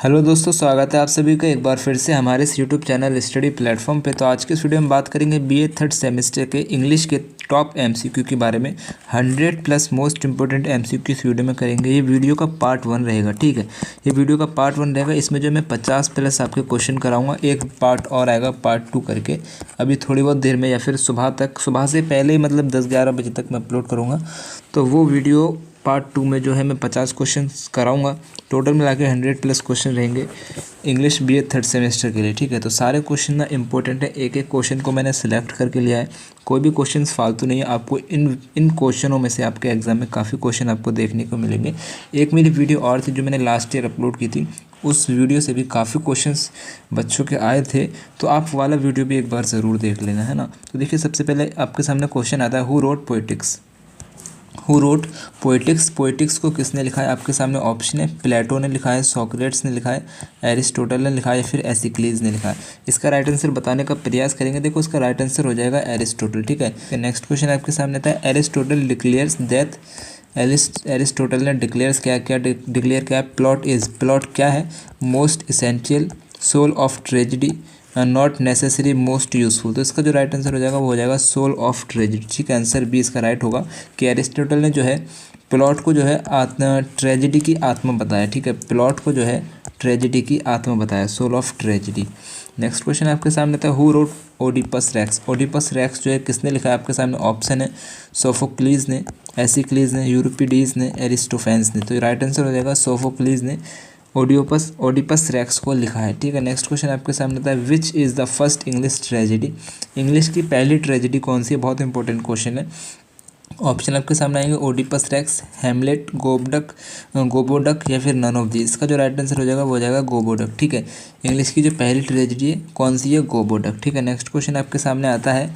Hello दोस्तों, स्वागत है आप सभी का एक बार फिर से हमारे इस यूट्यूब चैनल स्टडी प्लेटफॉर्म पे। तो आज के इस वीडियो में बात करेंगे बीए थर्ड सेमेस्टर के इंग्लिश के टॉप एमसीक्यू के बारे में। 100+ मोस्ट इंपॉर्टेंट एमसीक्यू इस वीडियो में करेंगे। ये वीडियो का पार्ट 1 रहेगा, ठीक है। ये वीडियो का पार्ट 1 रहेगा। इसमें जो मैं 50+ आपके क्वेश्चन कराऊंगा, एक पार्ट और आएगा पार्ट 2 करके। अभी थोड़ी बहुत देर में या फिर सुबह से पहले ही, मतलब 10-11 बजे तक मैं अपलोड करूँगा। तो वो वीडियो पार्ट 2 में जो है मैं 50 क्वेश्चन कराऊंगा। टोटल मिला के 100+ क्वेश्चन रहेंगे इंग्लिश बीए थर्ड सेमेस्टर के लिए, ठीक है। तो सारे क्वेश्चन ना इंपॉर्टेंट है। एक एक क्वेश्चन को मैंने सिलेक्ट करके लिया है। कोई भी क्वेश्चन फालतू नहीं है। आपको इन क्वेश्चनों में से आपके एग्जाम में काफ़ी क्वेश्चन आपको देखने को मिलेंगे। एक मेरी वीडियो और थी जो मैंने लास्ट ईयर अपलोड की थी, उस वीडियो से भी काफ़ी क्वेश्चंस बच्चों के आए थे। तो आप वाला वीडियो भी एक बार ज़रूर देख लेना, है ना। तो देखिए, सबसे पहले आपके सामने क्वेश्चन आता है, who road poetics. Who wrote poetics. Poetics को किसने लिखा है? आपके सामने ऑप्शन है, प्लेटो ने लिखा है, सोक्रेट्स ने लिखा है, एरिस्टोटल ने लिखा है, या फिर एसिक्लीज ने लिखा है। इसका राइट आंसर बताने का प्रयास करेंगे। देखो, इसका राइट आंसर हो जाएगा एरिस्टोटल, ठीक है। नेक्स्ट क्वेश्चन आपके सामने था, एरिस्टोटल डिक्लेयर्स दैट। एरिस्टोटल ने डिक्लेयर्स डिक्लेयर किया? Plot is. प्लॉट क्या है? Most essential, soul of tragedy, not necessary, most useful. तो इसका जो राइट आंसर हो जाएगा वो हो जाएगा सोल ऑफ ट्रेजिडी, ठीक है। आंसर बी इसका राइट होगा कि एरिस्टोटल ने जो है प्लॉट को जो है ट्रेजिडी की आत्मा बताया, ठीक है। प्लॉट को जो है ट्रेजिडी की आत्मा बताया, soul of tragedy. Next question आपके सामने था, who wrote Oedipus Rex. Oedipus Rex जो है किसने लिखा है? आपके सामने ऑप्शन है, सोफोक्लीज ने, एसिक्लीज ने, यूरिपिडीज ने, एरिस्टोफेंस ने। तो राइट आंसर हो जाएगा सोफोक्लीज ने ओडिपस रेक्स को लिखा है, ठीक है। नेक्स्ट क्वेश्चन आपके सामने था, which is the first English tragedy. English की पहली ट्रेजेडी कौन सी है? बहुत इंपॉर्टेंट क्वेश्चन है। ऑप्शन आपके सामने आएंगे, ओडिपस रेक्स, हेमलेट, गोबोडक, या फिर नन ऑफ दीज। इसका जो राइट आंसर हो जाएगा वो हो जाएगा गोबोडक, ठीक है। इंग्लिश की जो पहली ट्रेजेडी है कौन सी है? गोबोडक, ठीक है। नेक्स्ट क्वेश्चन आपके सामने आता है,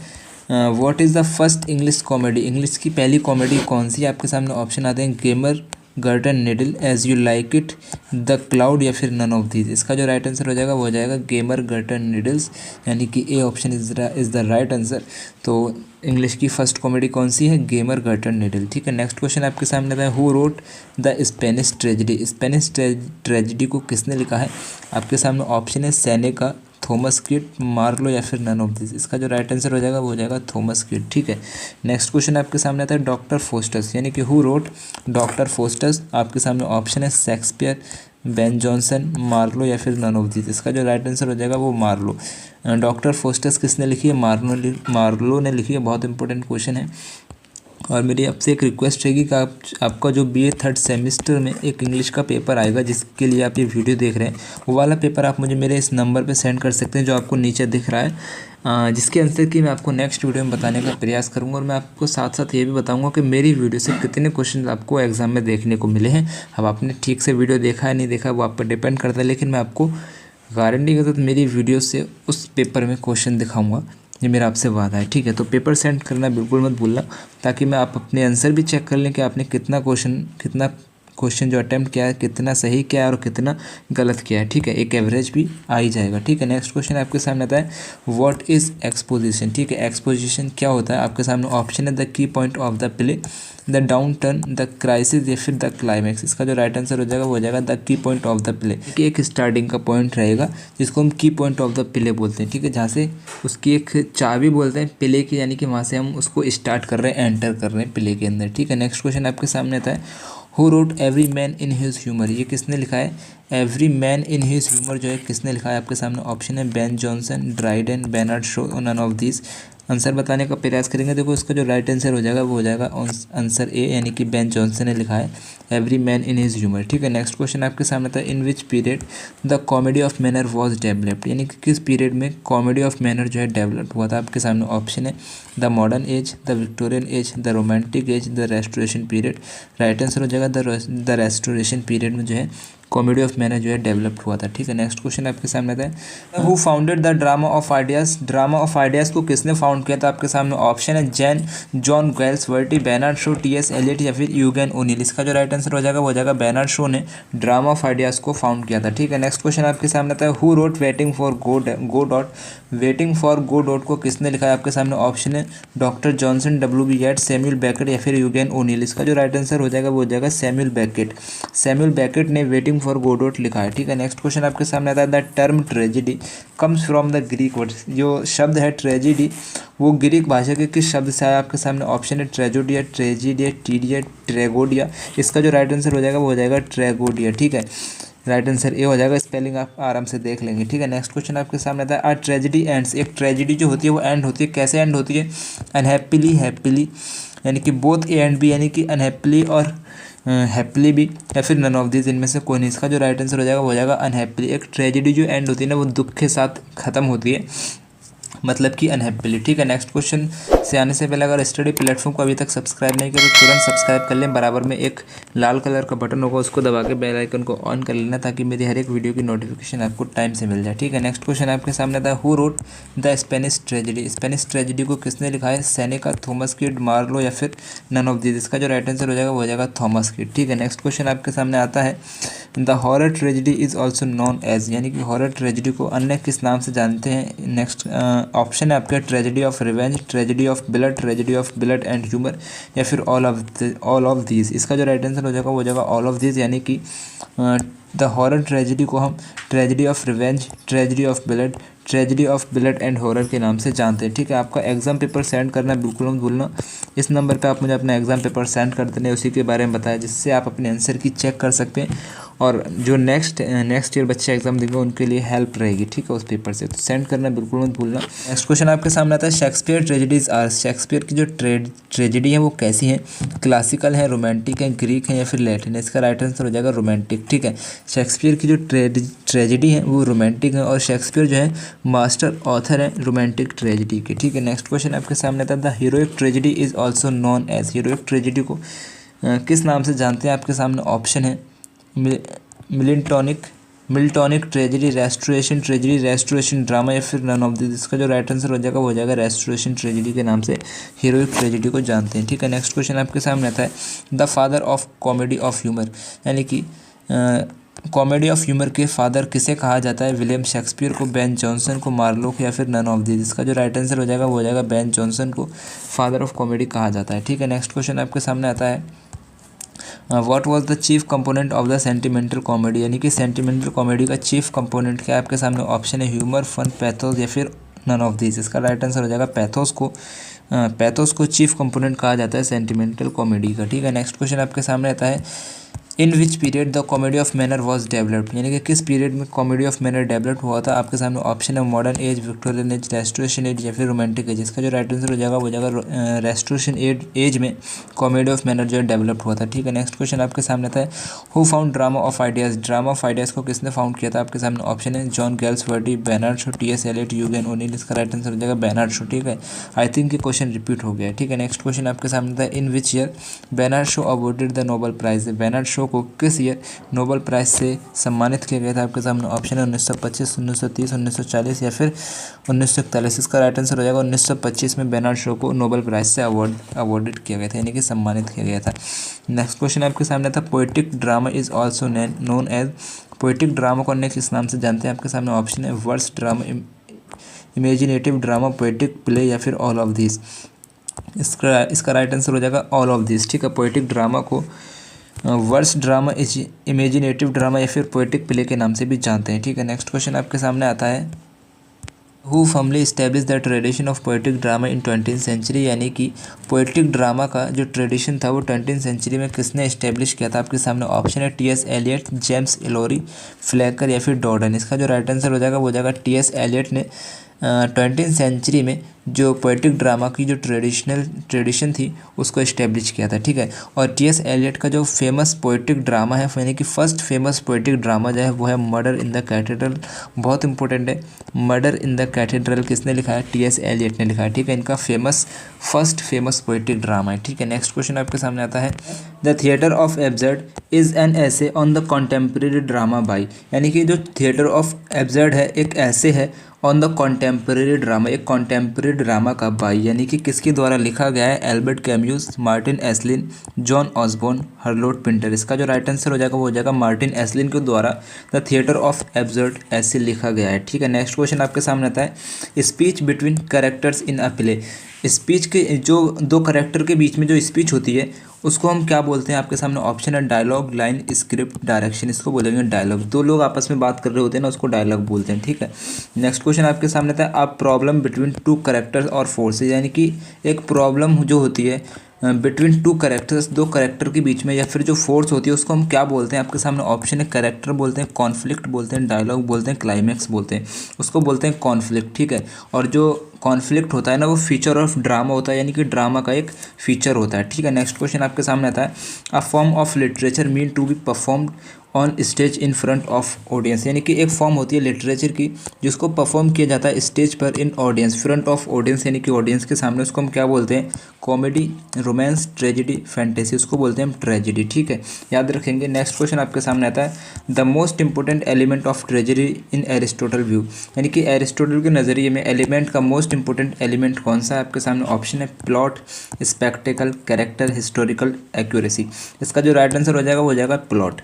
what is the first English comedy. English की पहली कॉमेडी कौन सी है? आपके सामने ऑप्शन आते हैं, gammer, Gurton needle, as you like it, the cloud, या फिर नन ऑफ दीज। इसका जो राइट आंसर हो जाएगा वो हो जाएगा गेमर, गर्टन निडल्स, यानी कि A option is the right answer. तो इंग्लिश की फर्स्ट कॉमेडी कौन सी है? गेमर, गर्टन निडल, ठीक है। नेक्स्ट क्वेश्चन आपके सामने आता है, who wrote the Spanish tragedy. Spanish tragedy को किसने लिखा है? आपके सामने ऑप्शन है, सेनेका, थॉमस किड, मार्लो, या फिर नन ऑफ दिस। इसका जो राइट आंसर हो जाएगा वो हो जाएगा थॉमस किड, ठीक है। नेक्स्ट क्वेश्चन आपके सामने आता है, डॉक्टर फोस्टस, यानी कि हु रोट डॉक्टर फोस्टस। आपके सामने ऑप्शन है, शेक्सपियर, बेन जॉनसन, मार्लो, या फिर नन ऑफ दिस। इसका जो राइट आंसर हो जाएगा वो मार्लो। डॉक्टर फोस्टस किसने लिखी है? मार्लो ने लिखी है। बहुत इंपॉर्टेंट क्वेश्चन है। और मेरी आपसे एक रिक्वेस्ट रहेगी कि आपका जो बीए थर्ड सेमेस्टर में एक इंग्लिश का पेपर आएगा, जिसके लिए आप ये वीडियो देख रहे हैं, वो वाला पेपर आप मुझे मेरे इस नंबर पे सेंड कर सकते हैं जो आपको नीचे दिख रहा है, जिसके आंसर की मैं आपको नेक्स्ट वीडियो में बताने का प्रयास करूंगा। और मैं आपको साथ साथ ये भी बताऊंगा कि मेरी वीडियो से कितने क्वेश्चन आपको एग्जाम में देखने को मिले हैं। अब आपने ठीक से वीडियो देखा है नहीं देखा वो आप पर डिपेंड करता है, लेकिन मैं आपको गारंटी के साथ मेरी वीडियो से उस पेपर में क्वेश्चन दिखाऊँगा। ये मेरा आपसे वादा है, ठीक है। तो पेपर सेंड करना बिल्कुल मत भूलना, ताकि मैं आप अपने आंसर भी चेक कर लें कि आपने कितना क्वेश्चन जो अटैम्प्ट किया है, कितना सही किया है और कितना गलत किया है, ठीक है। एक एवरेज भी आ ही जाएगा, ठीक है। नेक्स्ट क्वेश्चन आपके सामने आता है, व्हाट इज़ एक्सपोजिशन, ठीक है। एक्सपोजिशन क्या होता है? आपके सामने ऑप्शन है, the key point of the play, the down turn, the crisis, या फिर द क्लाइमैक्स। इसका जो राइट आंसर हो जाएगा वो हो जाएगा the key point of the play. एक स्टार्टिंग का पॉइंट रहेगा जिसको हम की पॉइंट ऑफ द प्ले बोलते हैं, ठीक है। जहाँ से उसकी एक चाबी बोलते हैं प्ले की, यानी कि वहाँ से हम उसको स्टार्ट कर रहे हैं, एंटर कर रहे हैं प्ले के अंदर, ठीक है। नेक्स्ट क्वेश्चन आपके सामने आता है, who wrote every man in his humour. ये किसने लिखा है? Every man in his humour जो है किसने लिखा है? आपके सामने ऑप्शन है, Ben Jonson, Dryden, Bernard Shaw, none of this. Answer बताने का प्रयास करेंगे। देखो, इसका जो राइट आंसर हो जाएगा वो हो जाएगा आंसर ए, यानी कि बेन जॉनसन ने लिखा है every man in his humour, ठीक है। नेक्स्ट क्वेश्चन आपके सामने था, in which period the comedy of manner was developed, यानी कि किस पीरियड में कॉमेडी ऑफ मैनर जो है डेवलप हुआ था? आपके सामने ऑप्शन है, the modern age, the Victorian age, the romantic as, the restoration period. Right answer हो जाएगा द रेस्टोरेशन पीरियड में जो है कॉमेडी ऑफ मैनर जो है डेवलप्ड हुआ था, ठीक है। नेक्स्ट क्वेश्चन आपके सामने आता है, who founded the drama of ideas. Drama of ideas को किसने फाउंड किया था? आपके सामने ऑप्शन है, John Galsworthy, Bernard Shaw, T S. Eliot, या फिर यूगेन ओनील। इसका जो राइट आंसर हो जाएगा वो हो जाएगा बेनार्ड शो ने ड्रामा ऑफ आइडियाज़ को फाउंड किया था, ठीक है। नेक्स्ट क्वेश्चन आपके सामने आता है, who wrote waiting for Godot. Waiting for Godot को किसने लिखा है? आपके सामने ऑप्शन है, doctor Johnson, W.B. Yeats, Samuel Beckett, या फिर यूगेन ओनील। इसका जो राइट आंसर हो जाएगा वो हो जाएगा सैमुअल बेकेट। सैमुअल बेकेट ने वेटिंग लुकिंग फॉर गोडोट लिखा है। ठीक है, नेक्स्ट क्वेश्चन आपके सामने आता है the term tragedy comes from the Greek word. जो शब्द है ट्रेजिडी वो ग्रीक भाषा के किस शब्द से आया? आपके सामने ऑप्शन है ट्रेजोडिया, ट्रेजिडिया, टीडिया, ट्रेगोडिया। इसका जो राइट आंसर हो जाएगा वो हो जाएगा ट्रेगोडिया। ठीक है, राइट आंसर ए हो जाएगा। स्पेलिंग आप आराम से देख लेंगे। ठीक है, नेक्स्ट क्वेश्चन आपके सामने आता है अ ट्रेजिडी एंड्स। एक ट्रेजिडी जो होती है वो एंड होती है, कैसे एंड होती है? अनहैप्पीली, हैप्पीली, यानी कि बोथ ए एंड बी, यानी कि अनहैप्पीली और हैप्पीली भी, या फिर नन ऑफ दिस, इनमें से कोई नहीं। इसका जो राइट आंसर हो जाएगा वो हो जाएगा अनहैप्पीली। एक ट्रेजिडी जो एंड होती है ना वो दुख के साथ ख़त्म होती है, मतलब कि अनहैप्पीली। ठीक है, नेक्स्ट क्वेश्चन से आने से पहले अगर स्टडी प्लेटफॉर्म को अभी तक सब्सक्राइब नहीं किया तो तुरंत सब्सक्राइब कर लें। बराबर में एक लाल कलर का बटन होगा, उसको दबा के बेल आइकन को ऑन कर लेना ताकि मेरी हर एक वीडियो की नोटिफिकेशन आपको टाइम से मिल जाए। ठीक है, नेक्स्ट क्वेश्चन आपके सामने था who wrote the Spanish tragedy. Spanish tragedy को किसने लिखा है? सेनेका, थॉमस किड, मार्लो या फिर नन ऑफ दिस। इसका जो राइट आंसर हो जाएगा वो हो जाएगा थॉमस किड। ठीक है, नेक्स्ट क्वेश्चन आपके सामने आता है the horror tragedy is also known as, यानी कि हॉरर ट्रेजिडी को अन्य किस नाम से जानते हैं? नेक्स्ट ऑप्शन है आपके tragedy of revenge, tragedy of blood, tragedy of blood and humour या फिर ऑल ऑफ दीज। इसका जो राइट आंसर हो जाएगा वो हो जाएगा ऑल ऑफ दीज, यानी कि द हॉरर ट्रेजिडी को हम tragedy of revenge, tragedy of blood, tragedy of blood and horror के नाम से जानते हैं। ठीक है, आपका एग्जाम पेपर सेंड करना बिल्कुल मत भूलना। इस नंबर पे आप मुझे अपना एग्जाम पेपर सेंड कर देना, उसी के बारे में बताया जिससे आप अपने आंसर की चेक कर सकते हैं और जो नेक्स्ट ईयर बच्चे एग्जाम देंगे उनके लिए हेल्प रहेगी। ठीक है, उस पेपर से तो सेंड करना बिल्कुल मत भूलना। नेक्स्ट क्वेश्चन आपके सामने आता है शेक्सपियर ट्रेजिडीज आर। शेक्सपियर की जो ट्रेजिडी है वो कैसी है? क्लासिकल है, रोमांटिक है, ग्रीक है या फिर लैटिन है? इसका राइट आंसर हो जाएगा रोमांटिक। ठीक है, शेक्सपियर की जो ट्रेजिडी है वो रोमांटिक है और शेक्सपियर जो है मास्टर ऑथर है रोमांटिक ट्रेजिडी के। ठीक है, नेक्स्ट क्वेश्चन आपके सामने आता है the heroic tragedy is also known as. Heroic tragedy को किस नाम से जानते हैं? आपके सामने ऑप्शन है Miltonic tragedy, restoration tragedy, restoration drama या फिर नन ऑफ दिस। इसका जो राइट आंसर हो जाएगा वो हो जाएगा रेस्टोरेशन ट्रेजिडी के नाम से हीरोइक ट्रेजिडी को जानते हैं। ठीक है, नेक्स्ट क्वेश्चन आपके सामने आता है the father of comedy of humour, यानी कि कॉमेडी ऑफ ह्यूमर के फादर किसे कहा जाता है? विलियम शेक्सपियर को, बेन जॉनसन को, मार्लो को या फिर नन ऑफ दिस। इसका जो राइट आंसर हो जाएगा वो हो जाएगा बेन जॉनसन को फादर ऑफ कॉमेडी कहा जाता है। ठीक है, नेक्स्ट क्वेश्चन आपके सामने आता है what was the chief component of the sentimental comedy, यानी कि सेंटिमेंटल कॉमेडी का चीफ कंपोनेंट क्या है? आपके सामने ऑप्शन है ह्यूमर, फन, पैथोस या फिर नन ऑफ दिस। इसका राइट आंसर हो जाएगा पैथोस को चीफ कंपोनेंट कहा जाता है सेंटिमेंटल कॉमेडी का। ठीक है, नेक्स्ट क्वेश्चन आपके सामने आता है in which period the comedy of manner was developed, यानी कि किस पीरियड में कॉमेडी ऑफ मैनर डेवलप हुआ था? आपके सामने ऑप्शन है modern age, Victorian age, restoration age या फिर रोमांटिक एज। इसका जो राइट आंसर हो जाएगा वो हो जाएगा रेस्टोरेशन एज में कॉमेडी ऑफ मैनर जो है डेवलप हुआ था। ठीक है, नेक्स्ट क्वेश्चन आपके सामने था who found drama of ideas. Drama of ideas को किसने फाउंड किया था? आपके सामने ऑप्शन है John Galsworthy, Bernard Shaw, T S Eliot, Eugene O'Neill. इसका राइट आंसर हो जाएगा बेनार्ड शो। ठीक है, आई थिंक ये क्वेश्चन रिपीट हो गया है। ठीक है, नेक्स्ट क्वेश्चन आपके सामने था in which year Bernard Shaw awarded the Nobel prize. Bernard Shaw को किस ईयर नोबेल प्राइज से सम्मानित किया गया था? आपके सामने ऑप्शन है 1925, 1930, 1940 या फिर 1941। इसका राइट आंसर हो जाएगा 1925 में बेनार्ड शो को नोबेल प्राइज से अवॉर्डेड किया गया था, यानी कि सम्मानित किया गया था। नेक्स्ट क्वेश्चन आपके सामने था poetic drama is also known as. Poetic drama को अन्य किस नाम से जानते हैं? आपके सामने ऑप्शन है verse drama, imaginative drama, poetic play या फिर ऑल ऑफ दिस। इसका राइट आंसर हो जाएगा ऑल ऑफ दिस। ठीक है, पोएटिक ड्रामा को वर्स ड्रामा, इमेजिनेटिव ड्रामा या फिर पोएटिक प्ले के नाम से भी जानते हैं। ठीक है, नेक्स्ट क्वेश्चन आपके सामने आता है who firmly establish the tradition of poetic drama in 20th century, यानी कि पोएटिक ड्रामा का जो ट्रेडिशन था वो 20th सेंचुरी में किसने इस्टेब्लिश किया था? आपके सामने ऑप्शन है टी एस एलियट, जेम्स इलोरी, फ्लैकर या फिर डॉर्डन। इसका जो राइट आंसर हो जाएगा वो हो जाएगा टी एस एलियट ने 20th सेंचुरी में जो पोएटिक ड्रामा की जो ट्रेडिशन थी उसको इस्टेब्लिश किया था। ठीक है, और टी एस एलियट का जो फेमस पोएटिक ड्रामा है, यानी कि फर्स्ट फेमस पोएटिक ड्रामा जो है वो है मर्डर इन द कैथेड्रल। बहुत इंपॉर्टेंट है, मर्डर इन द कैथेड्रल किसने लिखा है? टी एस एलियट ने लिखा है। ठीक है, इनका फर्स्ट फेमस पोएटिक ड्रामा है। ठीक है, नेक्स्ट क्वेश्चन आपके सामने आता है the theatre of absurd is an essay on the contemporary drama by, यानी कि जो थिएटर ऑफ एब्सर्ड है एक ऐसे है ऑन द कॉन्टेम्प्रेरी ड्रामा, एक कॉन्टेम्प्रेरी ड्रामा का बाई, यानी कि किसके द्वारा लिखा गया है? Albert Camus, Martin Esslin, John Osborne, Harold Pinter. इसका जो राइट आंसर हो जाएगा वो हो जाएगा मार्टिन एस्लिन के द्वारा द थिएटर ऑफ एब्सर्ड ऐसे लिखा गया है। ठीक है, नेक्स्ट क्वेश्चन आपके सामने आता है speech between characters in a play, speech के जो दो करेक्टर के बीच में जो स्पीच होती है उसको हम क्या बोलते हैं? आपके सामने ऑप्शन है डायलॉग, लाइन, स्क्रिप्ट, डायरेक्शन। इसको बोलेंगे डायलॉग। दो लोग आपस में बात कर रहे होते हैं ना, उसको डायलॉग बोलते हैं, ठीक है। नेक्स्ट क्वेश्चन आपके सामने था a problem between two characters और फोर्सेज, यानी कि एक प्रॉब्लम जो होती है बिटवीन टू करेक्टर्स, दो करेक्टर के बीच में, या फिर जो फोर्स होती है उसको हम क्या बोलते हैं? आपके सामने ऑप्शन है करेक्टर बोलते हैं, कॉन्फ्लिक्ट बोलते हैं, डायलॉग बोलते हैं, क्लाइमैक्स बोलते हैं। उसको बोलते हैं कॉन्फ्लिक्ट, ठीक है। और जो कॉन्फ्लिक्ट होता है ना, वो फीचर ऑफ ड्रामा होता है, यानी कि ड्रामा का एक फीचर होता है, ठीक है। नेक्स्ट क्वेश्चन आपके सामने आता है a form of literature mean to be performed on stage in front of audience, यानी कि एक फॉर्म होती है लिटरेचर की जिसको परफॉर्म किया जाता है स्टेज पर इन ऑडियंस, फ्रंट ऑफ ऑडियंस, यानी कि ऑडियंस के सामने। उसको हम क्या बोलते हैं? Comedy, romance, tragedy, fantasy. उसको बोलते हैं हम ट्रेजेडी, ठीक है, याद रखेंगे। नेक्स्ट क्वेश्चन आपके सामने आता है the most important element of tragedy in Aristotle view, यानी कि एरिस्टोटल के नज़रिए में एलिमेंट का मोस्ट इंपॉर्टेंट एलिमेंट कौन सा है? आपके सामने ऑप्शन है plot, spectacle, character, historical accuracy. इसका जो राइट आंसर हो जाएगा वो हो जाएगा प्लॉट।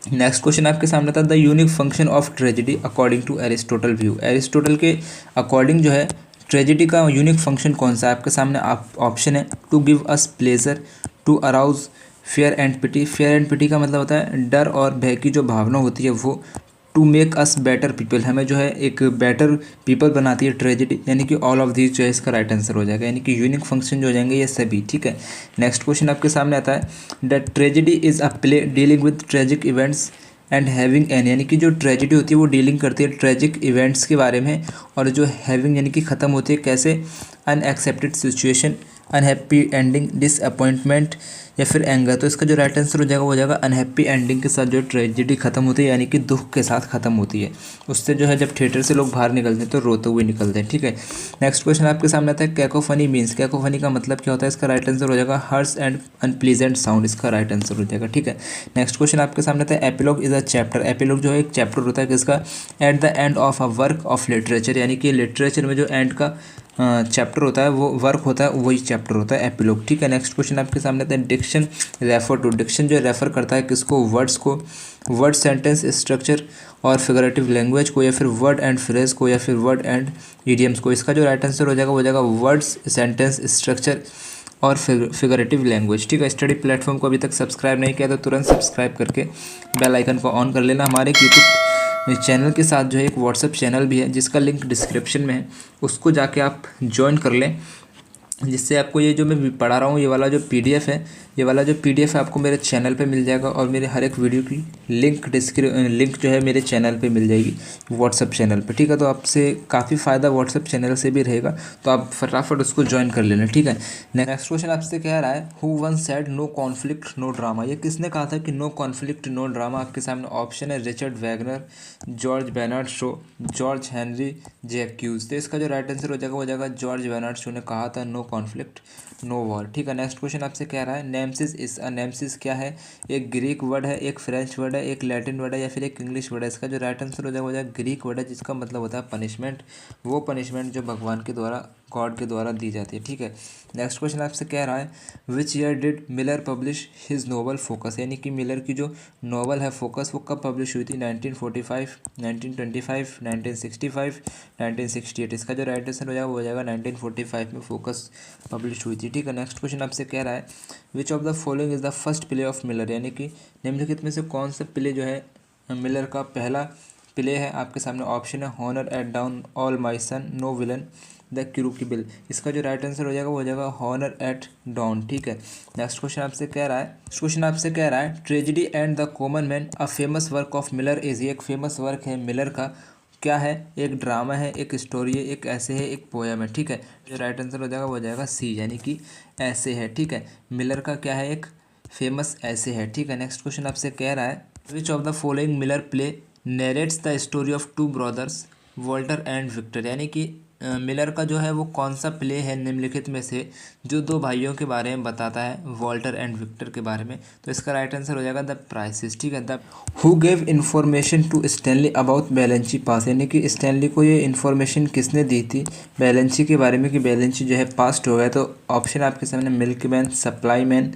नेक्स्ट क्वेश्चन आपके सामने था the unique function of tragedy according to Aristotle view, Aristotle के अकॉर्डिंग जो है ट्रेजेडी का यूनिक फंक्शन कौन सा है? आपके सामने ऑप्शन है to give us pleasure, to arouse fear and pity. Fear and pity का मतलब होता है डर और भय की जो भावना होती है वो। To make us better people, हमें जो है एक बेटर पीपल बनाती है ट्रेजेडी, यानी कि ऑल ऑफ दीज जो है इसका राइट आंसर हो जाएगा, यानी कि यूनिक फंक्शन जो हो जाएंगे ये सभी, ठीक है। नेक्स्ट क्वेश्चन आपके सामने आता है the tragedy is a play dealing with tragic events and having an, यानी कि जो ट्रेजेडी होती है वो डीलिंग करती है ट्रेजिक इवेंट्स के बारे में, और जो हैविंग यानी कि ख़त्म होती है कैसे? Unaccepted situation, unhappy ending, disappointment या फिर एंगर। तो इसका जो राइट आंसर हो जाएगा वो हो जाएगा अनहैप्पी एंडिंग के साथ जो ट्रेजेडी खत्म होती है, यानी कि दुख के साथ खत्म होती है। उससे जो है जब थिएटर से लोग बाहर निकलते हैं तो रोते हुए निकलते हैं, ठीक है। नेक्स्ट क्वेश्चन आपके सामने आता है कैकोफनी मीन्स, कैकोफनी का मतलब क्या होता है? इसका राइट आंसर हो जाएगा हर्स एंड अनप्लीजेंट साउंड, इसका राइट आंसर हो जाएगा, ठीक है। नेक्स्ट क्वेश्चन आपके सामने आता है epilogue is a chapter, epilogue जो है एक चैप्टर होता है किसका? At the end of a work of literature, यानी कि लिटरेचर में जो एंड का चैप्टर होता है वो वर्क होता है, वही चैप्टर होता है एपिलॉग, ठीक है। नेक्स्ट क्वेश्चन आपके सामने आता है डिक्शन रेफर टू, डिक्शन जो रेफर करता है किसको? वर्ड्स को, वर्ड, सेंटेंस स्ट्रक्चर और फिगरेटिव लैंग्वेज को, या फिर वर्ड एंड फ्रेज को, या फिर वर्ड एंड इडियम्स को। इसका जो राइट आंसर हो जाएगा वो हो जाएगा वर्ड्स, सेंटेंस स्ट्रक्चर और फिगरेटिव लैंग्वेज, ठीक है। स्टडी प्लेटफॉर्म को अभी तक सब्सक्राइब नहीं किया तो तुरंत सब्सक्राइब करके बेल आइकन को ऑन कर लेना। हमारे एक यूट्यूब चैनल के साथ जो है एक व्हाट्सएप चैनल भी है जिसका लिंक डिस्क्रिप्शन में है, उसको जाके आप ज्वाइन कर लें, जिससे आपको ये जो मैं पढ़ा रहा हूँ ये वाला जो पीडीएफ है, ये वाला जो पीडीएफ है आपको मेरे चैनल पे मिल जाएगा, और मेरे हर एक वीडियो की लिंक जो है मेरे चैनल पे मिल जाएगी व्हाट्सअप चैनल पे, ठीक है। तो आपसे काफ़ी फ़ायदा व्हाट्सअप चैनल से भी रहेगा, तो आप फटाफट उसको ज्वाइन कर लेना, ठीक है। नेक्स्ट क्वेश्चन आपसे कह रहा है who once said no conflict no drama, ये किसने कहा था कि नो कॉन्फ्लिक्ट नो ड्रामा? आपके सामने ऑप्शन है Richard Wagner, George Bernard Shaw, George Henry Jacques. तो इसका जो राइट आंसर हो जाएगा वो जाएगा जॉर्ज बेर्नार्ड शो ने कहा था नो कॉन्फ्लिक्ट नो वॉर, ठीक है। नेक्स्ट क्वेश्चन आपसे कह रहा है नेमसिस इस अ, नेमसिस क्या है? एक ग्रीक वर्ड है, एक फ्रेंच वर्ड है, एक लैटिन वर्ड है, या फिर एक इंग्लिश वर्ड है? इसका जो राइट आंसर हो जाएगा वो जाएगा ग्रीक वर्ड है, जिसका मतलब होता है पनिशमेंट, वो पनिशमेंट जो भगवान के द्वारा, गॉड के द्वारा दी जाती है, ठीक है। नेक्स्ट क्वेश्चन आपसे कह रहा है विच year did Miller publish his novel focus, यानी कि मिलर की जो नोवेल है फोकस वो कब पब्लिश हुई थी? 1945, 1925, 1965, 1968। इसका जो राइट आंसर हो जाएगा वो हो जाएगा 1945 में फोकस पब्लिश हुई थी, ठीक है। नेक्स्ट क्वेश्चन आपसे कह रहा है which of the following is the first play of Miller, यानी कि निम्नलिखित में से कौन सा प्ले जो है मिलर का पहला प्ले है? आपके सामने ऑप्शन है honour at dawn, all my sons, no villain, the crucible. इसका जो राइट आंसर हो जाएगा वो हो जाएगा हॉनर एट डाउन, ठीक है। नेक्स्ट क्वेश्चन आपसे कह रहा है tragedy and the common man a famous work of Miller is, ये एक फेमस वर्क है मिलर का, क्या है? एक ड्रामा है, एक स्टोरी है, एक ऐसे है, एक पोएम है, ठीक है। जो राइट आंसर हो जाएगा वो हो जाएगा सी, यानी कि ऐसे है, ठीक है। मिलर का क्या है? एक फेमस ऐसे है, ठीक है। नेक्स्ट क्वेश्चन आपसे कह रहा है which of the following Miller play narrates the story of two brothers Walter and Victor, यानी कि मिलर का जो है वो कौन सा प्ले है निम्नलिखित में से जो दो भाइयों के बारे में बताता है, वॉल्टर एंड विक्टर के बारे में? तो इसका राइट आंसर हो जाएगा द प्राइसेस, ठीक है। The who gave information to Stanley about Blanche's past, यानी कि स्टैनली को ये इन्फॉर्मेशन किसने दी थी बेलेंची के बारे में कि बेलेंची जो है पास्ट हो गया? तो ऑप्शन आपके सामने मिल्कमैन, सप्लाई मैन,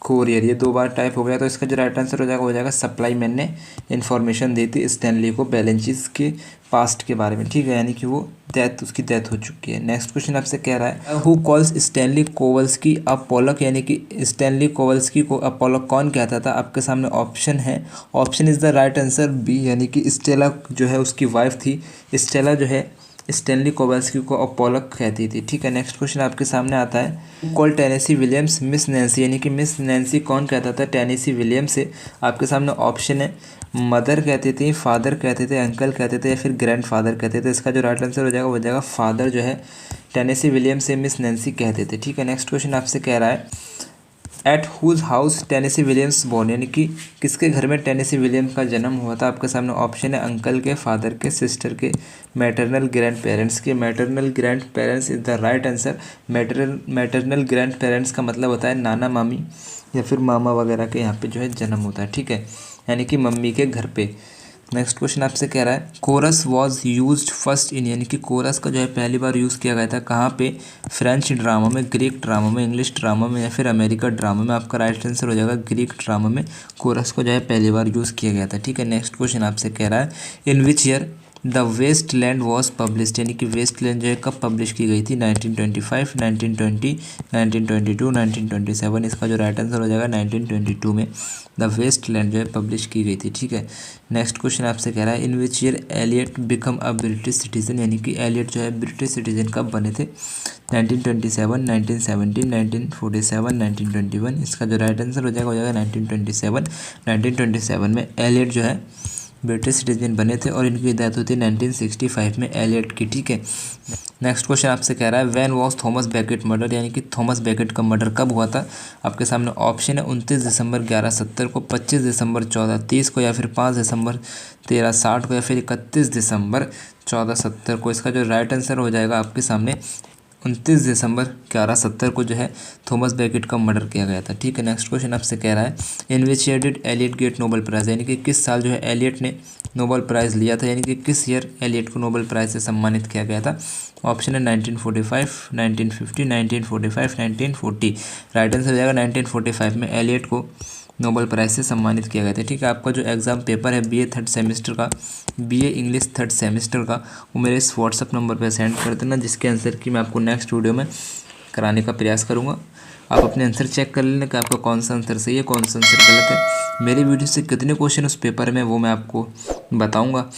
कोरियर, ये 2 बार टाइप हो गया तो इसका जो राइट आंसर हो जाएगा सप्लाई मैन ने इन्फॉर्मेशन दी थी स्टैनली को बैलेंसेस के पास्ट के बारे में, ठीक है, यानी कि वो उसकी डेथ हो चुकी है। नेक्स्ट क्वेश्चन आपसे कह रहा है हु कॉल्स स्टैनली कोवल्स्की अपोलक, यानी कि स्टैनली कोवल्स्की को अपोलक कौन कहता था। आपके सामने ऑप्शन है, option is the right answer B, यानी कि स्टेला जो है उसकी वाइफ थी, स्टेला जो है स्टैनली कोवल्स्की को अपोलक कहती थी, ठीक है। नेक्स्ट क्वेश्चन आपके सामने आता है call Tennessee Williams miss Nancy, यानी कि मिस नैन्सी कौन कहता था टेनेसी विलियम्स से। आपके सामने ऑप्शन है मदर कहते थे, फादर कहते थे, अंकल कहते थे या फिर ग्रैंड फादर कहते थे। इसका जो राइट आंसर हो जाएगा फादर जो है टेनेसी विलियम्स से मिस नैन्सी कहते थे, ठीक है। नेक्स्ट क्वेश्चन आपसे कह रहा है at whose house Tennessee Williams born, यानी कि किसके घर में टेनेसी विलियम्स का जन्म हुआ था। आपके सामने ऑप्शन है अंकल के, फादर के, सिस्टर के, मैटरनल ग्रैंड पेरेंट्स के। Maternal grand parents is the right answer. Maternal grand parents का मतलब होता है नाना मामी या फिर मामा वगैरह के यहाँ पे जो है जन्म होता है, ठीक है, यानी कि मम्मी के घर पे। नेक्स्ट क्वेश्चन आपसे कह रहा है chorus was used first in, यानी कि कोरस का जो है पहली बार यूज़ किया गया था कहाँ पे। फ्रेंच ड्रामा में, ग्रीक ड्रामा में, इंग्लिश ड्रामा में या फिर अमेरिका ड्रामा में। आपका राइट आंसर हो जाएगा ग्रीक ड्रामा में कोरस को जो है पहली बार यूज़ किया गया था, ठीक है। नेक्स्ट क्वेश्चन आपसे कह रहा है in which year the waste land was published, यानी कि वेस्ट लैंड जो है कब पब्लिश की गई थी। 1925, 1920, 1922, 1927। इसका जो राइट आंसर हो जाएगा 1922 में द वेस्ट लैंड जो है पब्लिश की गई थी, ठीक है। नेक्स्ट क्वेश्चन आपसे कह रहा है in which year Eliot become a British citizen, यानी कि एलियट जो है ब्रिटिश सिटीजन कब बने थे। 1927, 1917, 1947, 1921। इसका जो राइट आंसर हो जाएगा 1927। 1927 में एलियट जो है ब्रिटिश सिटीजन बने थे और इनकी डेथ होती है 1965 में एलियट की, ठीक है। नेक्स्ट क्वेश्चन आपसे कह रहा है when was Thomas Beckett murder, यानी कि थॉमस बेकेट का मर्डर कब हुआ था। आपके सामने ऑप्शन है 29 दिसंबर 1170 को, 25 दिसंबर 1430 को या फिर 5 दिसंबर 1360 को या फिर 31 दिसंबर 1470 को। इसका जो राइट आंसर हो जाएगा आपके सामने 29 दिसंबर 1170 को जो है थॉमस बेकेट का मर्डर किया गया था, ठीक है। नेक्स्ट क्वेश्चन आपसे कह रहा है in which year did Eliot get Nobel prize, यानी कि किस साल जो है एलियट ने नोबेल प्राइज़ लिया था, यानी कि किस ईयर एलियट को नोबेल प्राइज़ से सम्मानित किया गया था। ऑप्शन है 1945, 1950, 1945, 1940। राइट आंसर हो जाएगा 1945 में एलियट को नोबेल प्राइज़ से सम्मानित किया गया था, ठीक है। आपका जो एग्ज़ाम पेपर है बीए थर्ड सेमेस्टर का, बीए इंग्लिश थर्ड सेमेस्टर का, वो मेरे इस व्हाट्सअप नंबर पर सेंड कर देना, जिसके आंसर की मैं आपको नेक्स्ट वीडियो में कराने का प्रयास करूँगा। आप अपने आंसर चेक कर लेना कि आपका कौन सा आंसर सही है, कौन सा आंसर गलत है। मेरे वीडियो से कितने क्वेश्चन उस पेपर में वो मैं आपको बताऊँगा,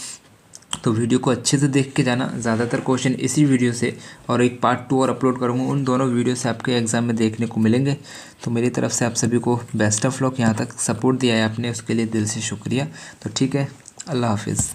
तो वीडियो को अच्छे से देख के जाना। ज़्यादातर क्वेश्चन इसी वीडियो से और एक पार्ट 2 और अपलोड करूँगा, उन दोनों वीडियो से आपके एग्ज़ाम में देखने को मिलेंगे। तो मेरी तरफ से आप सभी को बेस्ट ऑफ लक। यहाँ तक सपोर्ट दिया है आपने, उसके लिए दिल से शुक्रिया। तो ठीक है, अल्लाह हाफिज़।